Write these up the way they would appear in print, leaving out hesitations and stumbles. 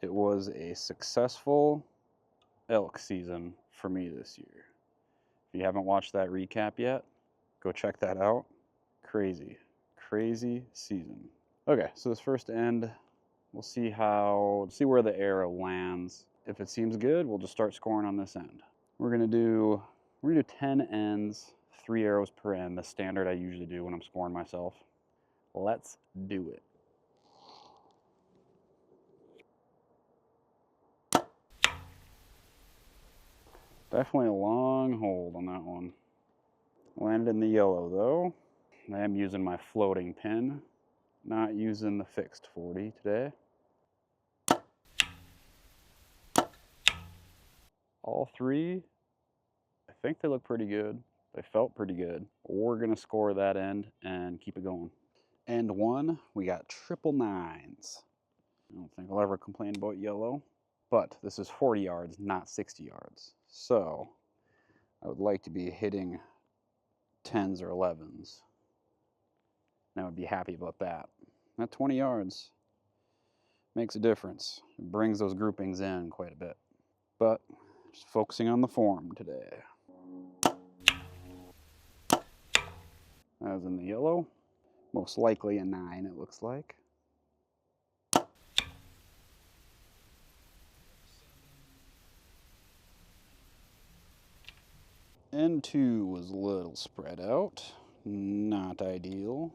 It was a successful elk season for me this year. If you haven't watched that recap yet, go check that out. Crazy, crazy season. Okay, so this first end, we'll see where the arrow lands. If it seems good, we'll just start scoring on this end. We're gonna do 10 ends, 3 arrows per end, the standard I usually do when I'm scoring myself. Let's do it. Definitely a long hold on that one. Landed in the yellow though. I am using my floating pin, not using the fixed 40 today. All 3, I think they look pretty good. They felt pretty good. We're gonna score that end and keep it going. End 1, we got triple 9s. I don't think I'll ever complain about yellow, but this is 40 yards, not 60 yards. So I would like to be hitting 10s or 11s. And I would be happy about that. That 20 yards makes a difference. It brings those groupings in quite a bit. But just focusing on the form today. That was in the yellow. Most likely a 9, it looks like. End 2 was a little spread out. Not ideal.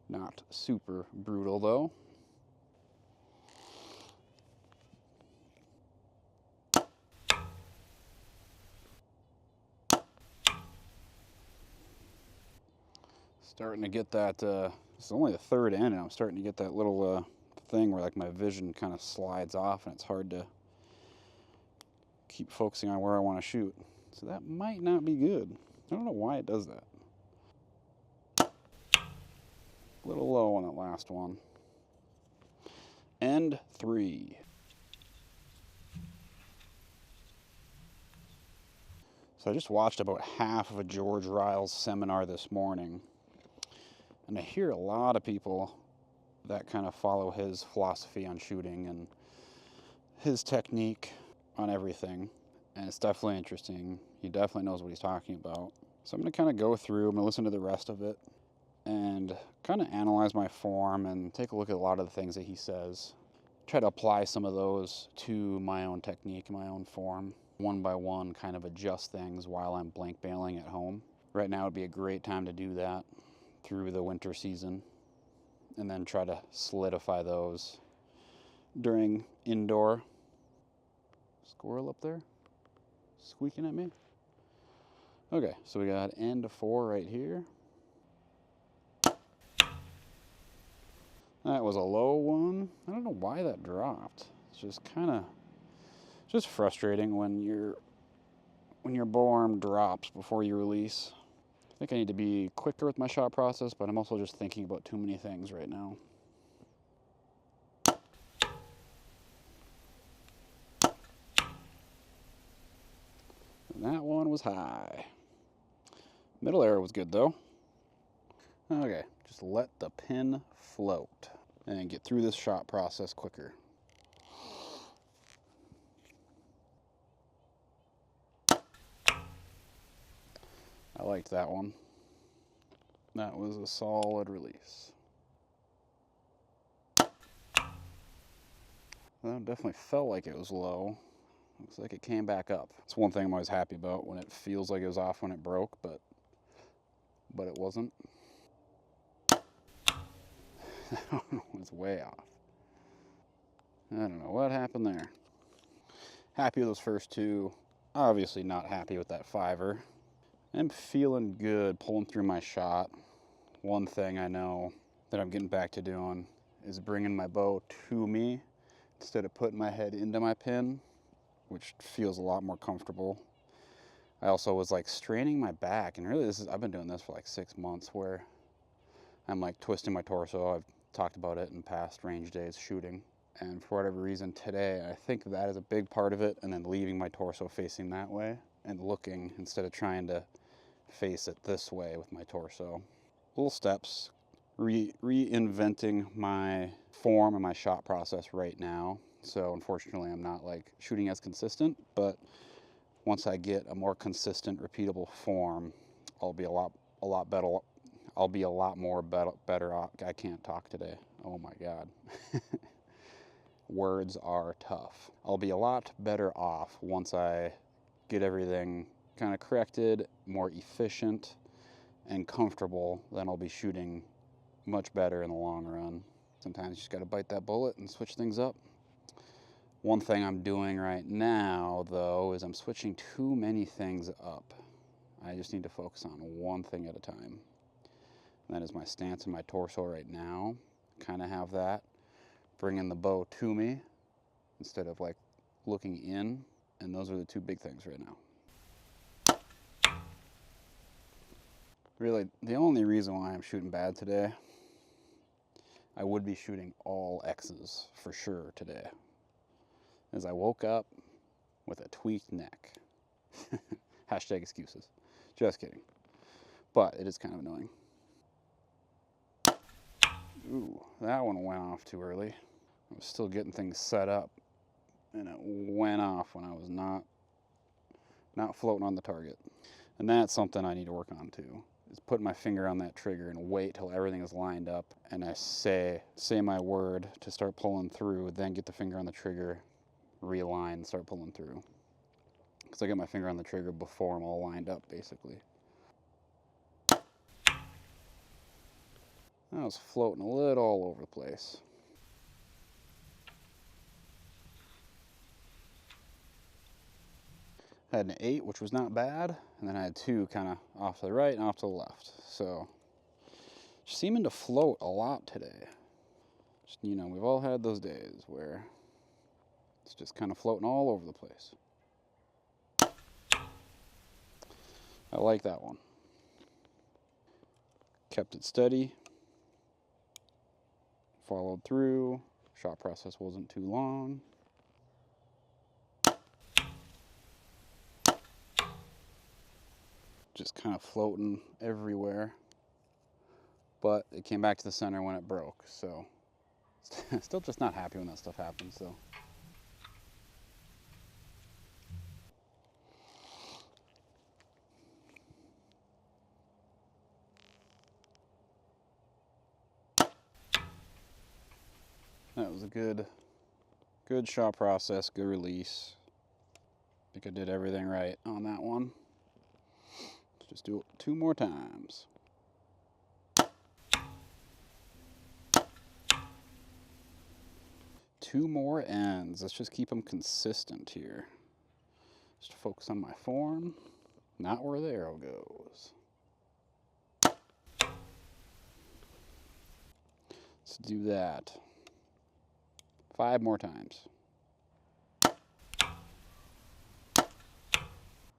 Not super brutal though. Starting to get that, it's only the third end and I'm starting to get that little thing where like my vision kind of slides off and it's hard to keep focusing on where I want to shoot. So that might not be good. I don't know why it does that. A little low on that last one. End 3. So I just watched about half of a George Ryals seminar this morning. And I hear a lot of people that kind of follow his philosophy on shooting and his technique on everything. And it's definitely interesting. He definitely knows what he's talking about. So I'm going to kind of go through, I'm going to listen to the rest of it and kind of analyze my form and take a look at a lot of the things that he says. Try to apply some of those to my own technique, my own form. One by one, kind of adjust things while I'm blank bailing at home. Right now would be a great time to do that through the winter season, and then try to solidify those during indoor. Squirrel up there squeaking at me. Okay, so we got end 4 right here. That was a low one. I don't know why that dropped. It's just kind of just frustrating when your bow arm drops before you release. I think I need to be quicker with my shot process, but I'm also just thinking about too many things right now. And that one was high. Middle arrow was good though. Okay, just let the pin float and get through this shot process quicker. I liked that one. That was a solid release. That definitely felt like it was low. Looks like it came back up. It's one thing I'm always happy about, when it feels like it was off when it broke, but it wasn't. It's way off. I don't know what happened there. Happy with those first 2. Obviously not happy with that 5er. I'm feeling good pulling through my shot. One thing I know that I'm getting back to doing is bringing my bow to me instead of putting my head into my pin, which feels a lot more comfortable. I also was like straining my back, and really I've been doing this for like 6 months, where I'm like twisting my torso. I've talked about it in past range days shooting, and for whatever reason today, I think that is a big part of it, and then leaving my torso facing that way and looking instead of trying to face it this way with my torso. Little steps, reinventing my form in my shot process right now. So unfortunately, I'm not like shooting as consistent, but once I get a more consistent, repeatable form, I'll be a lot better. I'll be a lot more better off. I can't talk today. Oh my God. Words are tough. I'll be a lot better off once I get everything kind of corrected, more efficient, and comfortable. Then I'll be shooting much better in the long run. Sometimes you just got to bite that bullet and switch things up. One thing I'm doing right now, though, is I'm switching too many things up. I just need to focus on one thing at a time. And that is my stance and my torso right now. Kind of have that. Bringing the bow to me instead of like looking in. And those are the two big things right now. Really, the only reason why I'm shooting bad today, I would be shooting all X's for sure today, is I woke up with a tweaked neck. Hashtag excuses. Just kidding. But it is kind of annoying. Ooh, that one went off too early. I was still getting things set up, and it went off when I was not floating on the target. And that's something I need to work on too, is put my finger on that trigger and wait till everything is lined up, and I say my word to start pulling through, then get the finger on the trigger, realign, and start pulling through. Because I get my finger on the trigger before I'm all lined up, basically. I was floating a little all over the place. I had an 8, which was not bad, and then I had 2 kind of off to the right and off to the left. So, seeming to float a lot today. Just, you know, we've all had those days where it's just kind of floating all over the place. I like that one. Kept it steady. Followed through. Shot process wasn't too long. Just kind of floating everywhere. But it came back to the center when it broke, so still just not happy when that stuff happens, so. That was a good shot process, good release. I think I did everything right on that one. Let's just do it 2 more times. Two more ends. Let's just keep them consistent here. Just focus on my form, not where the arrow goes. Let's do that 5 more times.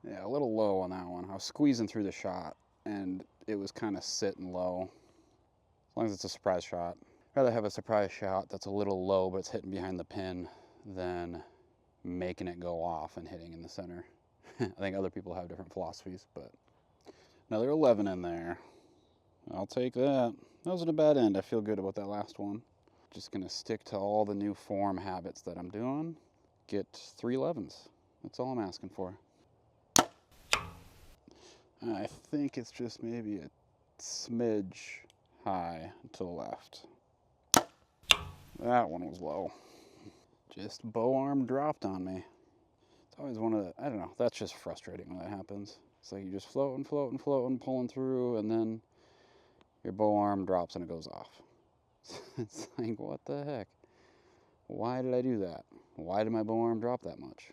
Yeah, a little low on that one. I was squeezing through the shot, and it was kind of sitting low. As long as it's a surprise shot. I'd rather have a surprise shot that's a little low, but it's hitting behind the pin, than making it go off and hitting in the center. I think other people have different philosophies, but another 11 in there. I'll take that. That wasn't a bad end. I feel good about that last one. Just gonna stick to all the new form habits that I'm doing. Get 3 11s. That's all I'm asking for. I think it's just maybe a smidge high to the left. That one was low. Just bow arm dropped on me. It's always one of the, I don't know, that's just frustrating when that happens. It's like you just floating, pulling through, and then your bow arm drops and it goes off. It's like, what the heck? Why did I do that? Why did my bow arm drop that much?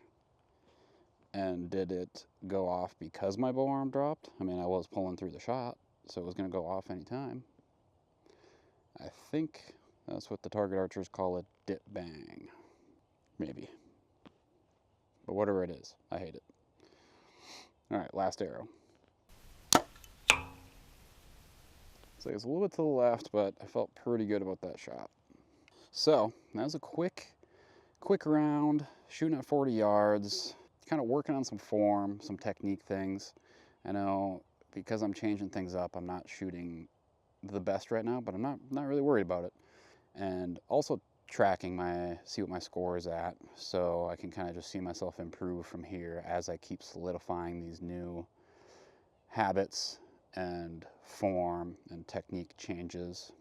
And did it go off because my bow arm dropped? I mean, I was pulling through the shot, so it was going to go off anytime. I think that's what the target archers call a dip bang. Maybe. But whatever it is, I hate it. All right, last arrow. So it's a little bit to the left, but I felt pretty good about that shot. So that was a quick round, shooting at 40 yards, kind of working on some form, some technique things. I know because I'm changing things up, I'm not shooting the best right now, but I'm not really worried about it. and also tracking see what my score is at, so I can kind of just see myself improve from here as I keep solidifying these new habits and form and technique changes,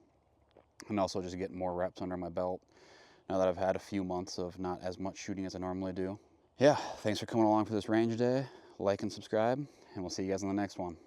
and also just getting more reps under my belt now that I've had a few months of not as much shooting as I normally do. Yeah, thanks for coming along for this range day. Like and subscribe, and we'll see you guys on the next one.